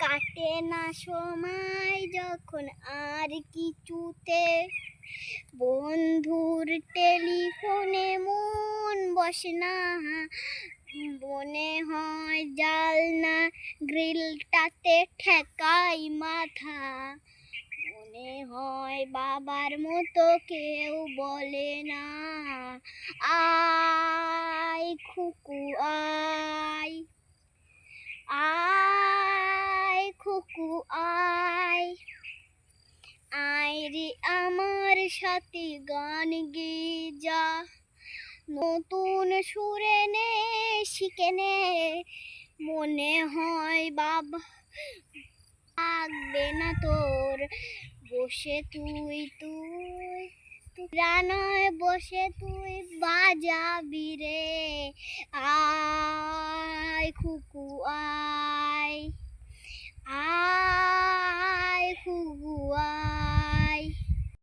কাটে না সময় যখন আর কিছুতে, বন্ধুর টেলিফোনে মন বসে না, মনে হয় জানলা গ্রিলটাতে ঠেকাই মাথা, মনে হয় বাবার মতো কেউ বলে না, আয় খুকু আয়, আয় খুকু আয়, আয় রে আমার সাথে গান গেয়ে যা, নতুন সুরে নে শিখে নে, মনে হয় বাবা লাগবে না তোর, বসে তুই তুই রানায় বসে তুই বাজাবি রে, আয় খুকু আয়।